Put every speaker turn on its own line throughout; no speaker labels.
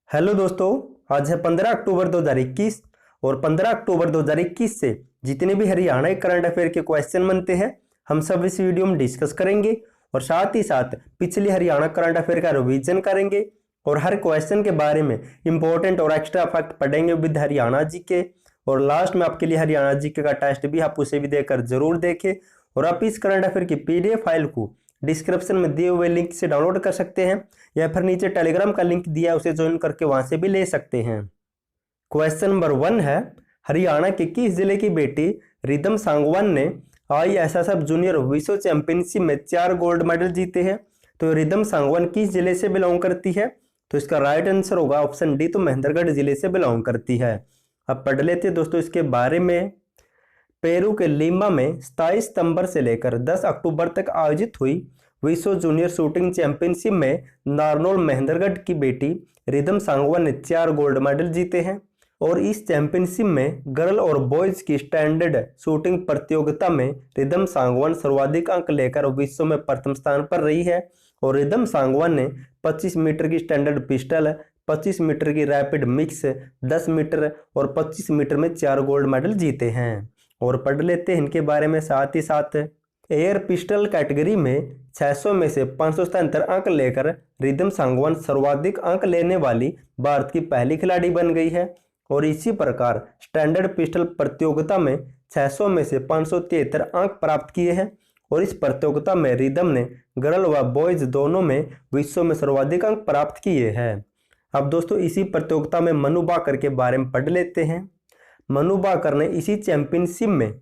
Hello दोस्तों, आज है 15 अक्टूबर 2021 और 15 अक्टूबर 2021 से जितने भी हरियाणा के करंट अफेयर के क्वेश्चन बनते हैं हम सब इस वीडियो में डिस्कस करेंगे और साथ ही साथ पिछले हरियाणा करंट अफेयर का रिवीजन करेंगे और हर क्वेश्चन के बारे में इंपॉर्टेंट और एक्स्ट्रा फैक्ट पढ़ेंगे विद हरियाणा जी के। और लास्ट में आपके लिए हरियाणा जी के का टेस्ट भी आप उसे भी देकर जरूर देखें और आप इस करंट अफेयर की पीडीएफ फाइल को डिस्क्रिप्शन में दिए हुए लिंक से डाउनलोड कर सकते हैं या फिर नीचे टेलीग्राम का लिंक दिया है उसे ज्वाइन करके वहां से भी ले सकते हैं। क्वेश्चन नंबर 1 है, हरियाणा के किस जिले की बेटी रिदम सांगवान ने ISSF जूनियर विश्व चैंपियनशिप में 4 गोल्ड मेडल जीते हैं? तो रिदम सांगवान किस जिले से बिलोंग करती है? तो इसका राइट आंसर होगा ऑप्शन डी, तो महेंद्रगढ़ जिले से बिलोंग करती है। अब पढ़ लेते हैं दोस्तों इसके बारे में। पेरू के लीमा में 27 सितंबर से लेकर 10 अक्टूबर तक आयोजित हुई विश्व जूनियर शूटिंग चैंपियनशिप में नारनौल महेंद्रगढ़ की बेटी रिदम सांगवान ने 4 गोल्ड मेडल जीते हैं और इस चैंपियनशिप में गर्ल और बॉयज की स्टैंडर्ड शूटिंग प्रतियोगिता में रिदम सांगवान सर्वाधिक अंक लेकर विश्व में प्रथम स्थान पर रही है। और रिदम सांगवान ने 25 मीटर की स्टैंडर्ड पिस्टल, 25 मीटर की रैपिड मिक्स, 10 मीटर और 25 मीटर में 4 गोल्ड मेडल जीते हैं। और पढ़ लेते हैं इनके बारे में साथ ही साथ। एयर पिस्टल कैटेगरी में 600 में से 577 अंक लेकर रिदम सांगवान सर्वाधिक अंक लेने वाली भारत की पहली खिलाड़ी बन गई है। और इसी प्रकार स्टैंडर्ड पिस्टल प्रतियोगिता में 600 में से 573 अंक प्राप्त किए हैं और इस प्रतियोगिता में रिदम ने गर्ल व बॉयज दोनों में विश्व में सर्वाधिक अंक प्राप्त किए हैं। अब दोस्तों इसी प्रतियोगिता में मनु बाकर के बारे में पढ़ लेते हैं। मनु बाकर ने इसी चैंपियनशिप में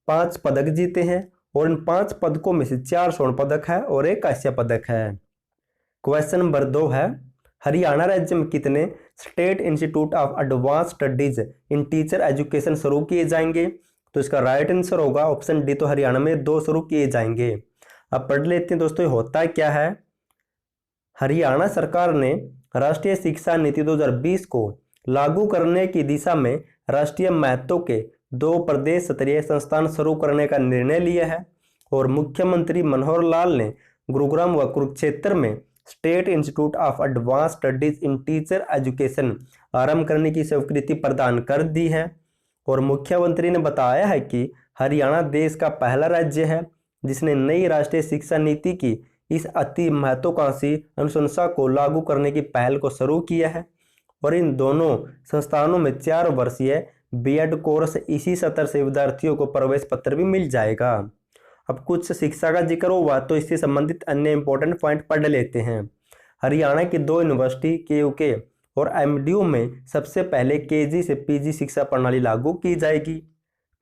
5 पदक जीते हैं और इन 5 पदकों में से 4 स्वर्ण पदक है और 1 कांस्य पदक है। क्वेश्चन नंबर 2 है, हरियाणा राज्य में कितने state institute of advance studies in teacher education शुरू किए जाएंगे? तो इसका राइट आंसर होगा ऑप्शन डी, तो हरियाणा में 2 शुरू किए जाएंगे। अब पढ़ लेते हैं दोस्तों होता क्या है। हरियाणा सरकार ने राष्ट्रीय शिक्षा नीति 2020 को लागू करने की दिशा में राष्ट्रीय महत्व के 2 प्रदेश स्तरीय संस्थान शुरू करने का निर्णय लिया है और मुख्यमंत्री मनोहर लाल ने गुरुग्राम व कुरुक्षेत्र में state institute of advance studies in teacher education आरंभ करने की स्वीकृति प्रदान कर दी है। और मुख्यमंत्री ने बताया है कि हरियाणा देश का पहला राज्य है जिसने नई राष्ट्रीय शिक्षा नीति की इस अति महत्वाकांक्षी अनुशंसा को लागू करने की पहल को शुरू किया है और इन दोनों संस्थानों में 4 वर्षीय बीएड कोर्स इसी सत्र से विद्यार्थियों को प्रवेश पत्र भी मिल जाएगा। अब कुछ शिक्षा का जिक्र हुआ तो इससे संबंधित अन्य इंपॉर्टेंट पॉइंट पढ़ लेते हैं। हरियाणा की 2 यूनिवर्सिटी KUK और MDU में सबसे पहले KG से PG शिक्षा प्रणाली लागू की जाएगी।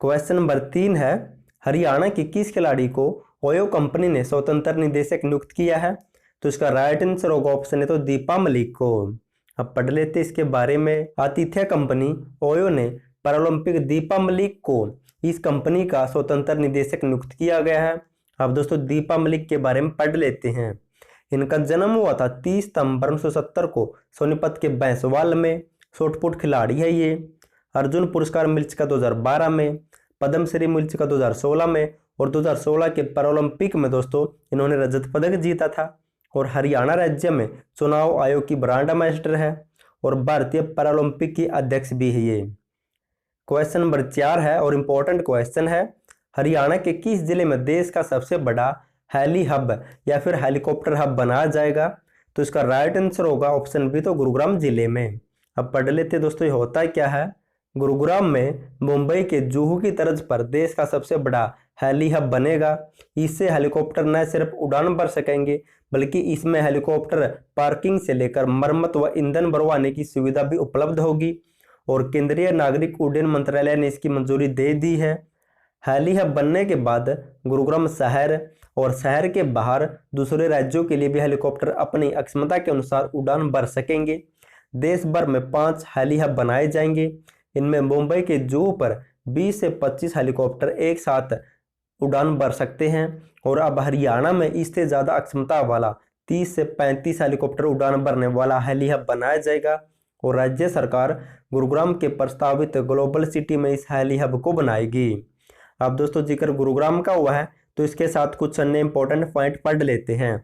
क्वेश्चन नंबर 3 है, हरियाणा की किस खिलाड़ी को ओयो कंपनी ने स्वतंत्र निदेशक नियुक्त किया है? तो इसका राइट आंसर होगा ऑप्शन है, तो दीपा मलिक को। अब पढ़ लेते इसके बारे में। आतिथ्य कंपनी ओयो ने पैरालंपिक दीपा मलिक को इस कंपनी का स्वतंत्र निदेशक नियुक्त किया गया है। अब दोस्तों दीपा मलिक के बारे में पढ़ लेते हैं। इनका जन्म हुआ था 30 सितंबर 1970 को सोनीपत के बैंसवाल में। शॉटपुट खिलाड़ी है ये। अर्जुन पुरस्कार मिल चुका 2012 में, पद्मश्री मिल चुका 2016 में और 2016 के पैरालंपिक में दोस्तों इन्होंने रजत पदक जीता था। और हरियाणा राज्य में चुनाव आयोग की ब्रांड एम्बेसडर है और भारतीय पैरालंपिक की अध्यक्ष भी है ये। क्वेश्चन नंबर 4 है और इंपॉर्टेंट क्वेश्चन है, हरियाणा के किस जिले में देश का सबसे बड़ा हेली हब या फिर हेलीकॉप्टर हब बनाया जाएगा? तो इसका राइट आंसर होगा ऑप्शन बी, तो गुरुग्राम जिले में। अब पढ़ लेते दोस्तों ये होता क्या है। गुरुग्राम में मुंबई के जुहू की तर्ज पर देश का सबसे बड़ा हेली हब बनेगा। इससे हेलीकॉप्टर न सिर्फ उड़ान भर सकेंगे बल्कि इसमें हेलीकॉप्टर पार्किंग से लेकर मरम्मत व ईंधन भरवाने की सुविधा भी उपलब्ध होगी और केंद्रीय नागरिक उड्डयन मंत्रालय ने इसकी मंजूरी दे दी है। हेली हब बनने के बाद गुरुग्राम शहर और शहर के बाहर दूसरे राज्यों के लिए भी हेलीकॉप्टर अपनी अक्षमता के अनुसार उड़ान भर सकेंगे। देश भर में 5 हेली हब बनाए जाएंगे। इनमें मुंबई के जुहू पर 20 से 25 हेलीकॉप्टर एक साथ उड़ान भर सकते हैं और अब हरियाणा में इससे ज़्यादा अक्षमता वाला 30 से 35 हेलीकॉप्टर उड़ान भरने वाला हेली हब बनाया जाएगा और राज्य सरकार गुरुग्राम के प्रस्तावित ग्लोबल सिटी में इस हेली हब को बनाएगी। अब दोस्तों जिक्र गुरुग्राम का हुआ है तो इसके साथ कुछ अन्य इंपॉर्टेंट पॉइंट पढ़ लेते हैं।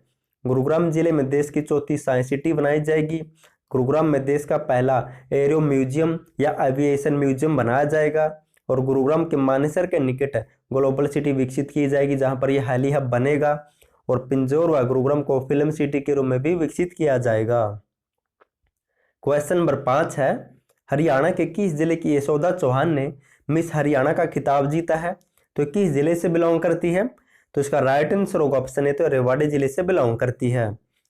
गुरुग्राम जिले में देश की चौथी साइंस सिटी बनाई जाएगी गुरुग्राम में देश का पहला एरो म्यूजियम या एविएशन म्यूजियम बनाया जाएगा और गुरुग्राम के मानेसर के निकट ग्लोबल सिटी विकसित की जाएगी जहां पर यह हेली हब बनेगा और पिंजौर व गुरुग्राम को फिल्म सिटी के रूप में भी विकसित किया जाएगा। क्वेश्चन नंबर 5 है, हरियाणा के किस जिले की यशोदा चौहान ने मिस हरियाणा का खिताब जीता है? तो किस जिले से बिलोंग करती है? तो इसका राइट आंसर होगा ऑप्शन है तो रेवाड़ी जिले से बिलोंग करती है।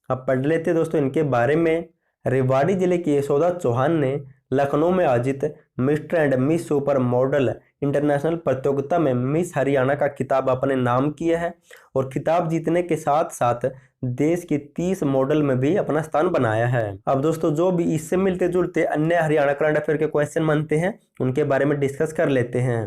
अब पढ़ लेते दोस्तों इनके बारे में। रेवाड़ी जिले की यशोदा चौहान ने लखनऊ में आयोजित mister and miss super model international प्रतियोगिता में मिस हरियाणा का खिताब अपने नाम किया है और खिताब जीतने के साथ साथ देश की 30 मॉडल में भी अपना स्थान बनाया है। अब दोस्तों जो भी इससे मिलते जुलते अन्य हरियाणा करंट अफेयर के क्वेश्चन बनते हैं उनके बारे में डिस्कस कर लेते हैं।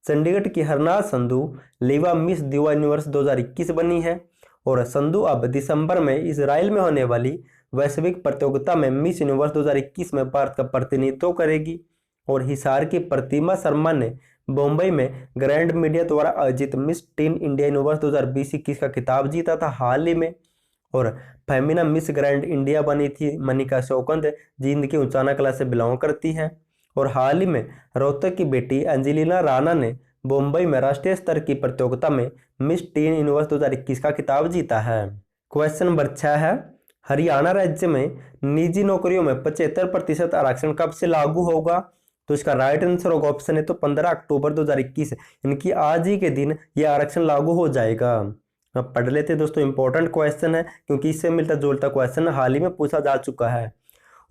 चंडीगढ़ की हरनाज संधू लीवा मिस दिवा यूनिवर्स 2021 बनी है और संधू अब दिसंबर में इजराइल में होने वाली वैश्विक प्रतियोगिता में मिस यूनिवर्स 2021 में भारत का प्रतिनिधित्व करेगी। और हिसार की प्रतिमा शर्मा ने मुंबई में ग्रैंड मीडिया द्वारा आयोजित मिस टीन इंडिया यूनिवर्स 2020-21 का खिताब जीता था हाल ही में। और फेमिना मिस ग्रैंड इंडिया बनी थी मनिका शौकंद जींद की उचाना कला से बिलोंग करती है। और हाल ही में रोहतक की बेटी एंजेलिना राणा ने मुंबई में राष्ट्रीय स्तर की प्रतियोगिता में मिस टीन यूनिवर्स 2021 का खिताब जीता है। क्वेश्चन नंबर 6 है, हरियाणा राज्य में निजी नौकरियों में 75% आरक्षण कब से लागू होगा? तो इसका राइट आंसर होगा ऑप्शन है तो 15 अक्टूबर 2021 इनकी आज ही के दिन यह आरक्षण लागू हो जाएगा। अब पढ़ लेते हैं दोस्तों, इंपॉर्टेंट क्वेश्चन है क्योंकि इससे मिलता जुलता क्वेश्चन हाल ही में पूछा जा चुका है।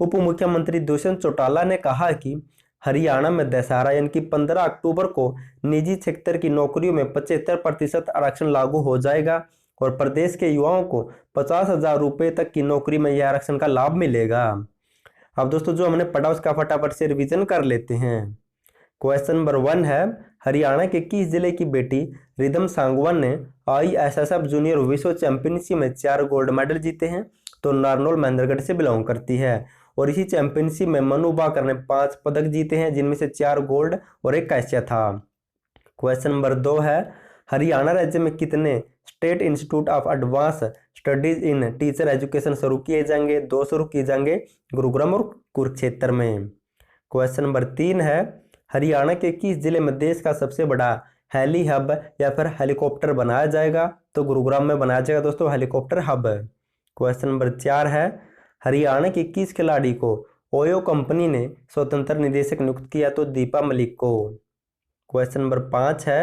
उप मुख्यमंत्री दुष्यंत चौटाला ने कहा कि हरियाणा में दशहरा यानी कि 15 अक्टूबर को निजी सेक्टर की नौकरियों में 75% आरक्षण लागू हो जाएगा और प्रदेश के युवाओं को 50,000 रुपये तक की नौकरी में यह आरक्षण का लाभ मिलेगा। अब दोस्तों जो हमने पढ़ा उसका फटाफट से रिवीजन कर लेते हैं। क्वेश्चन नंबर 1 है, हरियाणा के किस जिले की बेटी रिदम सांगवान ने ISSF जूनियर विश्व चैंपियनशिप में 4 गोल्ड मेडल जीते हैं? तो नारनौल महेंद्रगढ़ से बिलोंग करती है और इसी चैंपियनशिप में मनु भाकर ने 5 पदक जीते हैं जिनमें से 4 गोल्ड और 1 कैशिया था। क्वेश्चन नंबर 2 है, हरियाणा राज्य में कितने state institute of advance studies in teacher education शुरू किए जाएंगे? 2 शुरू किए जाएंगे गुरुग्राम और कुरुक्षेत्र में। क्वेश्चन नंबर 3 है, हरियाणा के किस जिले में देश का सबसे बड़ा हेली हब या फिर हेलीकॉप्टर बनाया जाएगा? तो गुरुग्राम में बनाया जाएगा दोस्तों हेलीकॉप्टर हब। क्वेश्चन नंबर 4 है, हरियाणा के किस खिलाड़ी को ओयो कंपनी ने स्वतंत्र निदेशक नियुक्त किया? तो दीपा मलिक को। क्वेश्चन नंबर 5 है,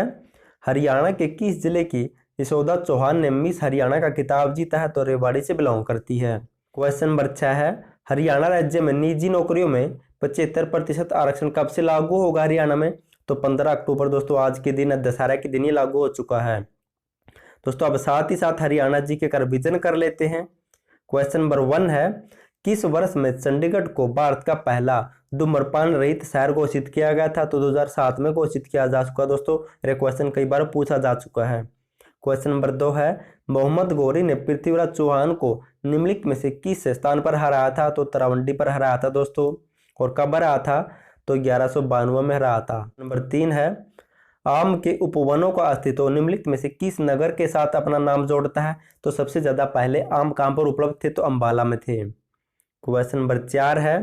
हरियाणा के किस जिले की यशोदा चौहान ने मिस हरियाणा का खिताब जीता है? तो रेवाड़ी से बिलोंग करती है। क्वेश्चन नंबर 6 है, हरियाणा राज्य में निजी नौकरियों में 75% आरक्षण कब से लागू होगा हरियाणा में? तो 15 अक्टूबर दोस्तों आज के दिन दशहरा के दिन ही लागू हो चुका है दोस्तों। अब साथ ही साथ हरियाणा जी के रिवीजन कर लेते हैं। क्वेश्चन नंबर 1 है, किस वर्ष में चंडीगढ़ को भारत का पहला धूम्रपान रहित शहर घोषित किया गया था? तो 2007 में घोषित किया जा चुका दोस्तों। यह क्वेश्चन कई बार पूछा जा चुका है। क्वेश्चन नंबर 2 है, मोहम्मद गौरी ने पृथ्वीराज चौहान को निम्नलिखित में से किस स्थान पर हराया था? तो तरावंडी पर हराया था दोस्तों। और कब हराया था? तो 1192 में हराया था। नंबर 3 है, आम के उपवनों का अस्तित्व निम्नलिखित में से किस नगर के साथ अपना नाम जोड़ता है? तो सबसे ज्यादा पहले आम कहां पर उपलब्ध थे? तो अंबाला में थे। क्वेश्चन नंबर 4 है,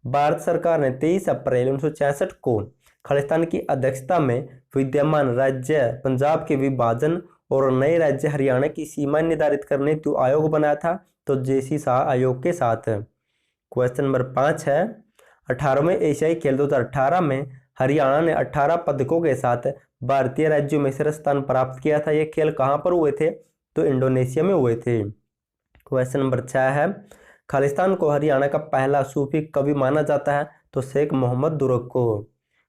भारत सरकार ने 23 अप्रैल 1966 को खालिस्तान की अध्यक्षता में विद्यमान राज्य पंजाब के विभाजन और नए राज्य हरियाणा की सीमा निर्धारित करने हेतु आयोग बनाया था? तो JC शाह आयोग के साथ। क्वेश्चन नंबर 5 है, 18वें एशियाई खेल 2018 में हरियाणा ने 18 पदकों के साथ भारतीय राज्यों में शीर्ष स्थान प्राप्त किया था। ये खेल कहां पर हुए थे? तो इंडोनेशिया में हुए थे। क्वेश्चन नंबर 6 है, खालिस्तान को हरियाणा का पहला सूफी कवि माना जाता है? तो शेख मोहम्मद दुर्ग को।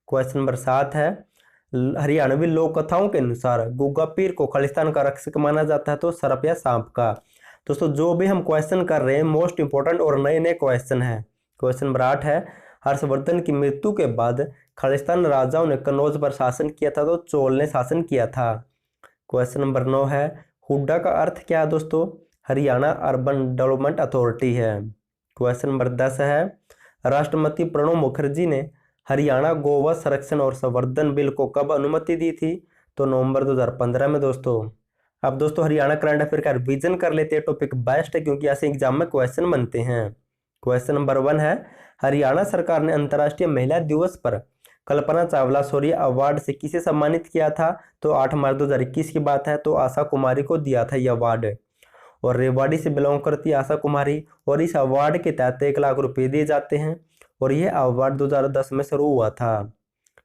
क्वेश्चन नंबर 7 है, हरियाणवी लोक कथाओं के अनुसार गुग्गा पीर को खालिस्तान का रक्षक माना जाता है? तो सर्प या सांप का। दोस्तों जो भी हम क्वेश्चन कर रहे हैं मोस्ट इंपोर्टेंट और नए नए क्वेश्चन है। क्वेश्चन नंबर 8 है, हर्षवर्धन की मृत्यु के बाद खालिस्तान राजाओं ने कन्नौज पर शासन किया था? तो चोल ने शासन किया था। क्वेश्चन नंबर 9 है, हुड्डा का अर्थ क्या है दोस्तों? हरियाणा अर्बन डेवलपमेंट अथॉरिटी है। क्वेश्चन नंबर 10 है, राष्ट्रपति प्रणब मुखर्जी ने हरियाणा गोवा संरक्षण और संवर्धन बिल को कब अनुमति दी थी? तो नवंबर 2015 में दोस्तों। अब दोस्तों हरियाणा करंट अफेयर का रिवीजन कर लेते हैं। टॉपिक बेस्ट है क्योंकि ऐसे एग्जाम में क्वेश्चन बनते हैं। क्वेश्चन नंबर 1 है, हरियाणा सरकार ने अंतर्राष्ट्रीय महिला दिवस पर कल्पना चावला शौर्य अवार्ड से किसे सम्मानित किया था? तो 8 मार्च 2021 की बात है, तो आशा कुमारी को दिया था यह अवार्ड। और रेवाड़ी से बिलोंग करती है आशा कुमारी, और इस अवार्ड के तहत 1 लाख रुपए दिए जाते हैं, और यह अवार्ड 2010 में शुरू हुआ था।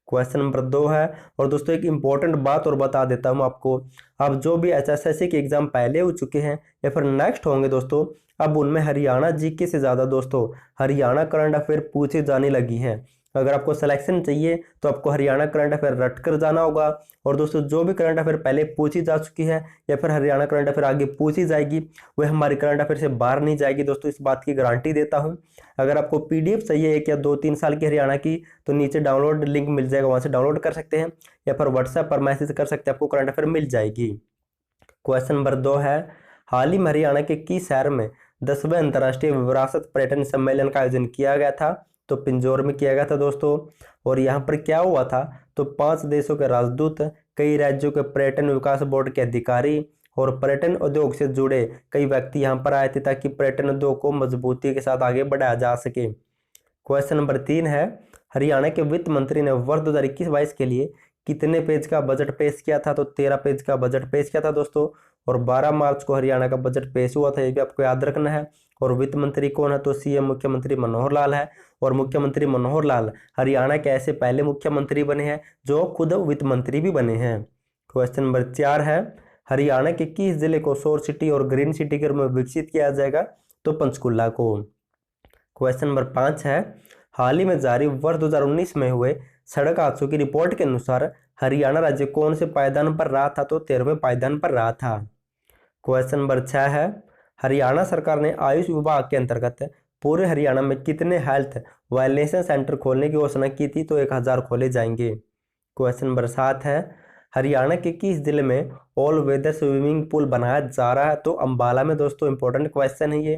क्वेश्चन नंबर 2 है, और दोस्तों एक इंपॉर्टेंट बात और बता देता हूँ आपको, अब जो भी HSSC के एग्जाम पहले हो चुके हैं या फिर नेक्स्ट होंगे दोस्तों, अब उनमें हरियाणा जीके से ज़्यादा दोस्तों हरियाणा करंट अफेयर पूछे जाने लगी हैं। अगर आपको सिलेक्शन चाहिए तो आपको हरियाणा करंट अफेयर रट कर जाना होगा। और दोस्तों जो भी करंट अफेयर पहले पूछी जा चुकी है या फिर हरियाणा करंट अफेयर आगे पूछी जाएगी, वह हमारी करंट अफेयर से बाहर नहीं जाएगी दोस्तों, इस बात की गारंटी देता हूं। अगर आपको PDF चाहिए 1 या 2-3 साल की हरियाणा की, तो नीचे डाउनलोड लिंक मिल जाएगा, वहां से डाउनलोड कर सकते हैं, या फिर व्हाट्सएप पर मैसेज कर सकते हैं, आपको करंट अफेयर मिल जाएगी। क्वेश्चन नंबर 2 है, हाल ही में हरियाणा के किस शहर में 10वें अंतर्राष्ट्रीय विरासत पर्यटन सम्मेलन का आयोजन किया गया था? तो पिंजौर में किया गया था दोस्तों। और यहाँ पर क्या हुआ था, तो 5 देशों के राजदूत, कई राज्यों के पर्यटन विकास बोर्ड के अधिकारी और पर्यटन उद्योग से जुड़े कई व्यक्ति यहाँ पर आए थे, ताकि पर्यटन उद्योग को मजबूती के साथ आगे बढ़ाया जा सके। क्वेश्चन नंबर 3 है, हरियाणा के वित्त मंत्री ने वर्ष 2021-22 के लिए कितने पेज का बजट पेश किया था? तो 13 पेज का बजट पेश किया था दोस्तों। और 12 मार्च को हरियाणा का बजट पेश हुआ था, ये भी आपको याद रखना है। और वित्त मंत्री कौन है? तो CM मुख्यमंत्री मनोहर लाल है। और मुख्यमंत्री मनोहर लाल हरियाणा के ऐसे पहले मुख्यमंत्री बने हैं जो खुद वित्त मंत्री भी बने हैं। क्वेश्चन नंबर 4 है, हरियाणा के किस जिले को सौर सिटी और ग्रीन सिटी के रूप में विकसित किया जाएगा? तो पंचकुला को। क्वेश्चन नंबर 5 है, हाल ही में जारी वर्ष 2019 में हुए सड़क हादसों की रिपोर्ट के अनुसार हरियाणा राज्य कौन से पायदान पर रहा था? तो 13वें पायदान पर रहा था। क्वेश्चन नंबर 6 है, हरियाणा सरकार ने आयुष विभाग के अंतर्गत पूरे हरियाणा में कितने हेल्थ वैलेंस सेंटर खोलने की घोषणा की थी? तो 1000 खोले जाएंगे। क्वेश्चन नंबर 7 है, हरियाणा के किस जिले में ऑल वेदर स्विमिंग पूल बनाया जा रहा है? तो अंबाला में दोस्तों, इंपॉर्टेंट क्वेश्चन है ये।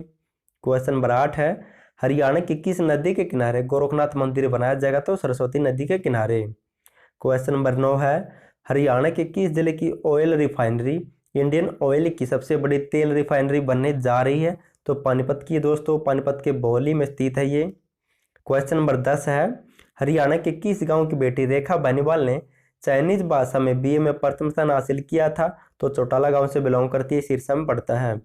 क्वेश्चन नंबर 8 है, हरियाणा की किस नदी के किनारे गोरखनाथ मंदिर बनाया जाएगा? तो सरस्वती नदी के किनारे। क्वेश्चन नंबर 9 है, हरियाणा के किस जिले की ऑयल रिफाइनरी इंडियन ऑयल की सबसे बड़ी तेल रिफाइनरी बनने जा रही है? तो पानीपत की दोस्तों, पानीपत के बोहली में स्थित है ये। क्वेश्चन नंबर 10 है, हरियाणा के किस गांव की बेटी रेखा बेनीवाल ने चाइनीज भाषा में BA में प्रथम स्थान हासिल किया था? तो चौटाला गांव से बिलोंग करती है, सिरसा में पड़ता है।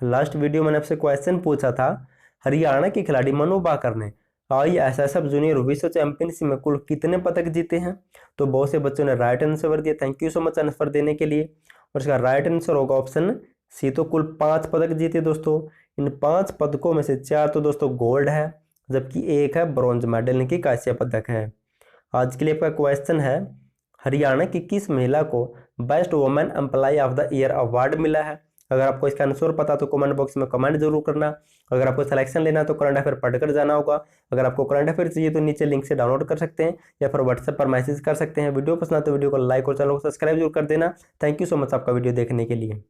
लास्ट वीडियो मैंने आपसे क्वेश्चन पूछा था, हरियाणा के खिलाड़ी मनु भाकर ने ISSF जूनियर विश्व चैंपियनशिप में कुल कितने पदक जीते हैं? तो बहुत से बच्चों ने राइट आंसर दिया, thank you so much answer देने के लिए। और इसका राइट आंसर होगा ऑप्शन C, तो कुल 5 पदक जीते दोस्तों। इन 5 पदकों में से 4 तो दोस्तों गोल्ड है, जबकि 1 है ब्रॉन्ज मेडल यानी कि कांस्य पदक है। आज के लिए आपका क्वेश्चन है, हरियाणा की किस महिला को best women employ of the year award मिला है? अगर आपको इसका आंसर पता तो कमेंट बॉक्स में कमेंट जरूर करना। अगर आपको सिलेक्शन लेना तो करंट अफेयर पढ़कर जाना होगा। अगर आपको करंट अफेयर चाहिए तो नीचे लिंक से डाउनलोड कर सकते हैं, या फिर व्हाट्सएप पर मैसेज कर सकते हैं। वीडियो पसंद आए तो वीडियो को लाइक और चैनल को सब्सक्राइब जरूर कर देना। थैंक यू सो मच आपका वीडियो देखने के लिए।